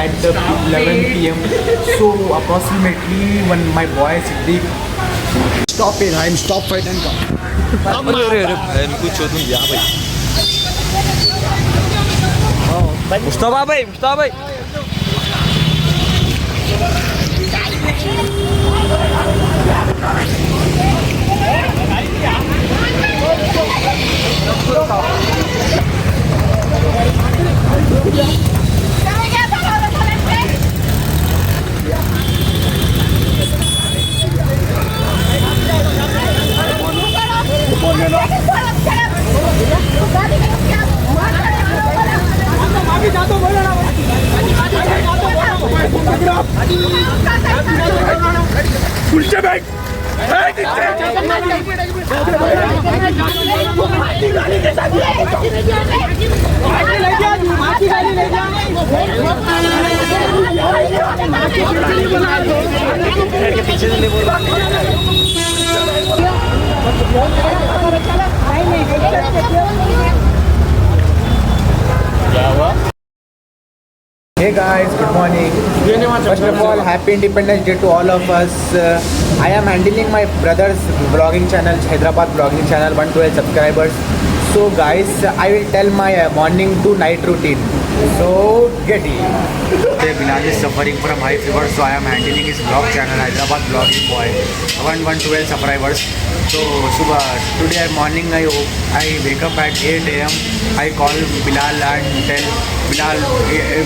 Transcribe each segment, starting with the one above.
at the 11 p.m. So approximately when my boy Siddiq Stop it, I'm stop fight and come. अरे अरे भाई इनको चोदूं या भाई मुस्तफा भाई पुढचे बॅग पीछे से ले बोल क्या हुआ Hey guys, good morning. First of all, happy Independence Day to all of us. I am handling my brother's vlogging channel, Hyderabad vlogging channel, 112 subscribers. So guys, I will tell my morning to night routine. So get it. Bilal is suffering from high fever, so I am handling his vlog channel, Hyderabad vlogging boy, 112 subscribers. So today morning I wake up at 8 a.m. I call Bilal and tell Bilal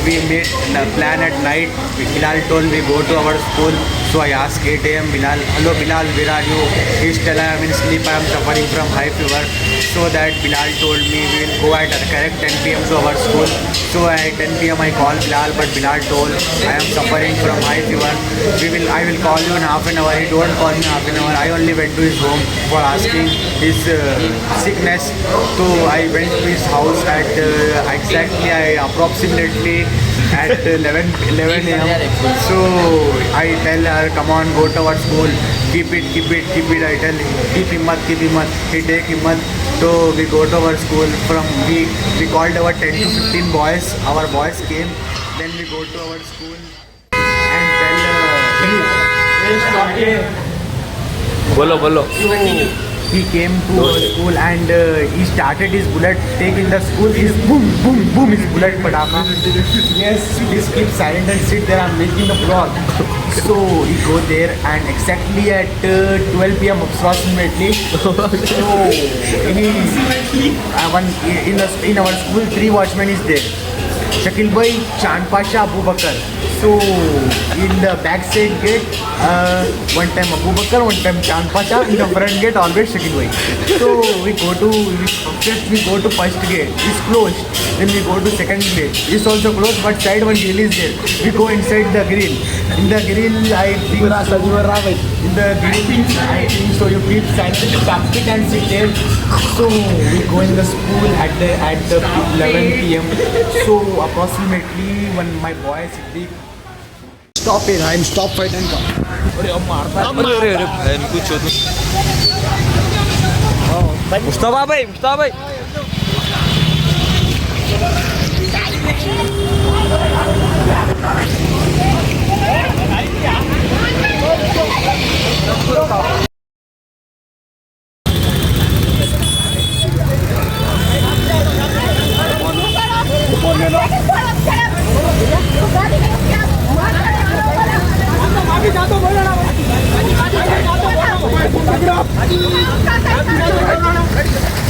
we made a plan at night. Bilal told me go to our school. So I asked 8 a.m. Bilal, hello Bilal, where are you? He's telling I am in sleep, I am suffering from high fever. So that Bilal told me we will go at correct 10 p.m. to our school. So at 10 p.m. I called Bilal, but Bilal told I am suffering from high fever. I will call you in half an hour. He don't call me half an hour. I only went to his home for asking his sickness. So I went to his house at approximately at 11 a.m. So I tell her, come on, go to our school. Keep it. I tell him, keep himmat. He take himmat. So we go to our school. We called our 10 to 15 boys. Our boys came. Then we go to our school and tell बोलो he came to our school and he started his bullet take in the school. His boom his bullet padaka. Yes, please keep silent and sit there. I'm making the vlog. So he go there and exactly at 12 p.m. approximately. So in our school 3 watchmen is there. Shakil Bhai, Chand Pasha, Abu Bakr. So in the back side gate, one time Abu Bakr, one time Chand Pasha. In the front gate, always Shakil Bhai. So we go to first gate. It's closed. Then we go to second gate. It's also closed, but side one grill is there. We go inside the grill. In the grill, I think so. You keep silent, it and sit there. So we go in the school at the 11 p.m. So approximately when my boy Siddiq Stop it, I'm stop fight and come. अरे भाई इनको चोदूं मुस्तफा भाई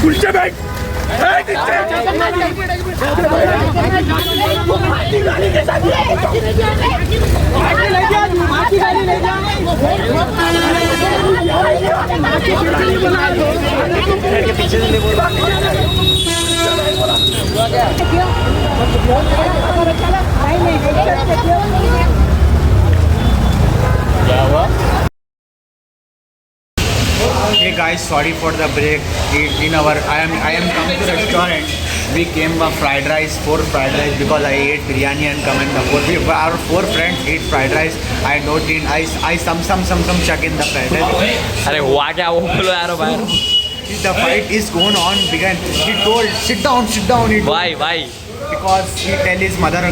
पुढचे bag पीछे से ले बोल क्या हुआ Hey guys, sorry for the break. I am come to restaurant. We came fried rice, 4 fried rice because I ate biryani and come and our 4 friends ate fried rice. I don't eat. I some chuck in the fried rice. अरे हुआ क्या वो बोलो यार बाहर The fight is going on. Began. He told sit down. Why Because he tell his mother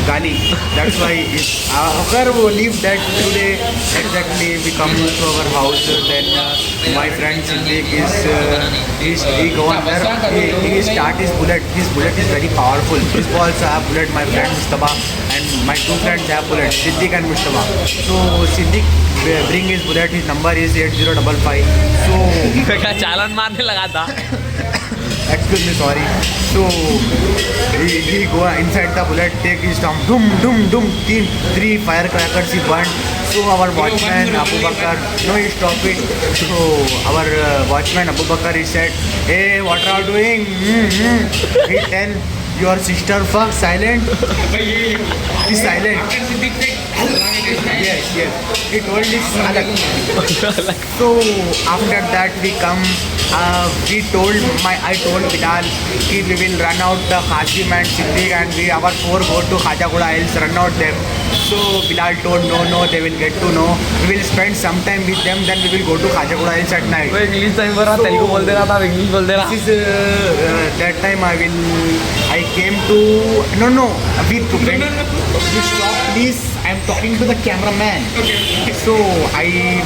Gali. That's why अगर वो leave that today exactly we come to our house, then my friend Siddiq he go on there, he start his bullet. His bullet is very powerful. His balls have bullet. My friend Mustafa and my two friends have bullet, Siddiq and Mustafa. So Siddiq bring his bullet. His number is 8055. So क्या चालान मारने लगा था. excuse me, sorry. So he go inside the bullet, take his thumb, dum dum dum, three firecrackers he burned. So our watchman Abu Bakar, no, he stop it. So our watchman Abu Bakar, he said, hey, what are you doing? He tell your sister fuck silent. Be silent. Yes. He told this Alak. So after that we come. I told Bilal कि we will run out the Qasim and Siddiq and we our four go to Khajagoda Hills, run out them. So Bilal told no, they will get to know. We will spend some time with them, then we will go to Khajagoda Hills at night. वो English time पर रहा, तेलुगु बोल दे रहा था, English बोल दे रहा. This is that time I came to no we stop please. I am talking to the cameraman. Okay. So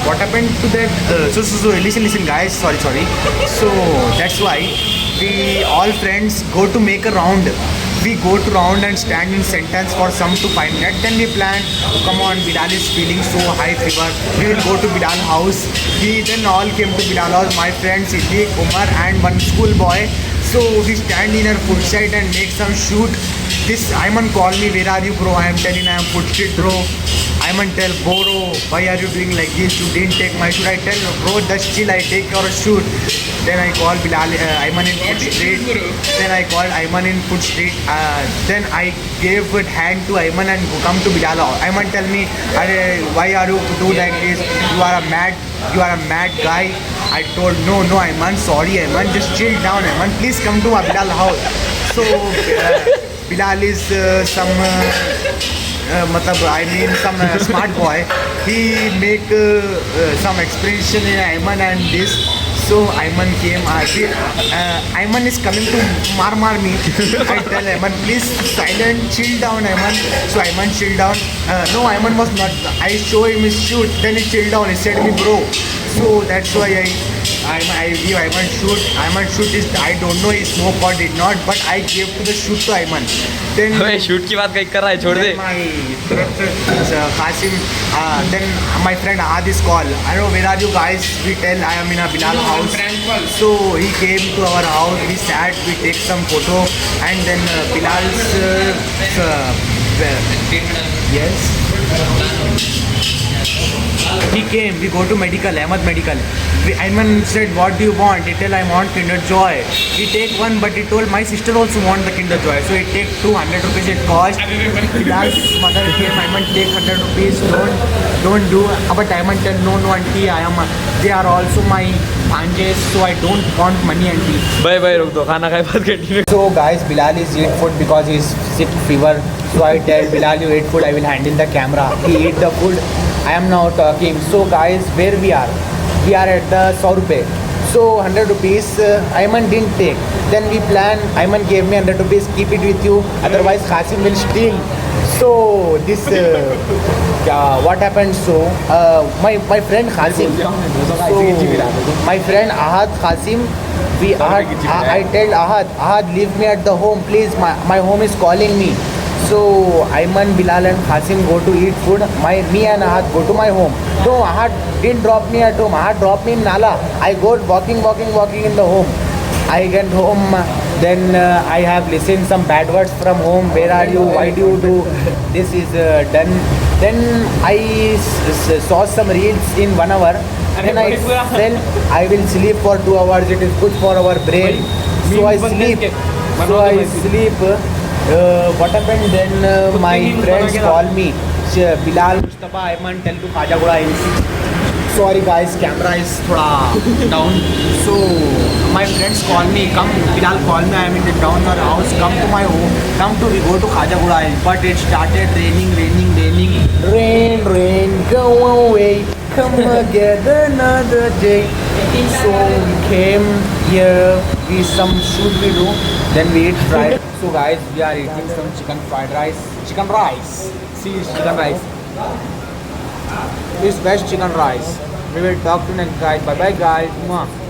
what happened to that? So listen guys. Sorry. So that's why we all friends go to make a round. We go to round and stand in sentence for some to 5 minutes. Then we plan. Come on, Bilal is feeling so high fever. We will go to Bilal house. We then all came to Bilal house. My friends Siddiq, Umar, and one school boy. So we stand in our food side and make some shoot. This Ayman call me, where are you bro? I am telling I am food street bro. Ayman tell bro, why are you doing like this? You didn't take my shoot. I tell bro, just chill, I take your shoot. Then I call Bilal, Ayman in food street. Then I called Ayman in food street. Then I gave a hand to Ayman and come to Bilal. Ayman tell me, why are you do like this? You are a mad guy. I told no Ayman, sorry Ayman, just chill down Ayman, please come to our Bilal house. So Bilal is some some smart boy. He make some expression in Ayman and this. So Ayman came. Ayman is coming to mar me. I tell Ayman, please silent, chill down Ayman. So Ayman chill down. No, Ayman was not. I show him his shoot. Then he chill down. He said me bro. So that's why I give Ayman shoot. Ayman shoot is I don't know he smoke or did not, but I gave to the shoot to Ayman. Then अबे shoot की बात कहीं कर रहा है, छोड़ दे. my Qasim, then my friend Ahad is call. I know where are you guys? We tell I am in a Bilal house. So he came to our house. We sat. We take some photo, and then Bilal's yes. He came, we go to medical, Ahmed medical. Ayman said, what do you want? He tell I want Kinder Joy. He take one, but he told my sister also want the Kinder Joy. So he take 200 rupees it cost. Bilal's mother came, Ayman take 100 rupees, don't do. But Ayman tell, no auntie, they are also my panjes, so I don't want money auntie. भाई रुक दो, खाना खाए बात continue. So guys, Bilal is eat food because he is sick fever. So I tell Bilal, you eat food, I will handle the camera. He eat the food. I am now talking. So guys, where we are? We are at the 100 rupees. So 100 rupees Ayman didn't take. Then we plan. Ayman gave me 100 rupees. Keep it with you. Otherwise, Qasim will steal. So this what happened? So my friend Qasim. So my friend Ahad Qasim. I tell Ahad, leave me at the home, please. My home is calling me. So Ayman, Bilal and Qasim go to eat food. Me and Ahad go to my home. No, Ahad didn't drop me at home. Ahad dropped me in Nala. I go walking in the home. I get home. Then I have listened some bad words from home. Where are you? Why do you do? This is done. Then I saw some reels in 1 hour. Then I said I will sleep for 2 hours. It is good for our brain. So I sleep. What happened then? My friends call me. Bilal, Mustafa, Ayman, tell to Khajagoda Hills. Sorry guys, camera is thoda down. So my friends call me. Come, Bilal call me. I am in the down your house. Come to my home. We go to Khajagoda Hills. But it started raining. Rain, go away. come together another day. So we came here, we some should we do, then we eat fried. So guys, we are eating some chicken fried rice. Chicken rice. See, it's chicken rice. This best chicken rice. We will talk to next guys. Bye bye guys. Mwah.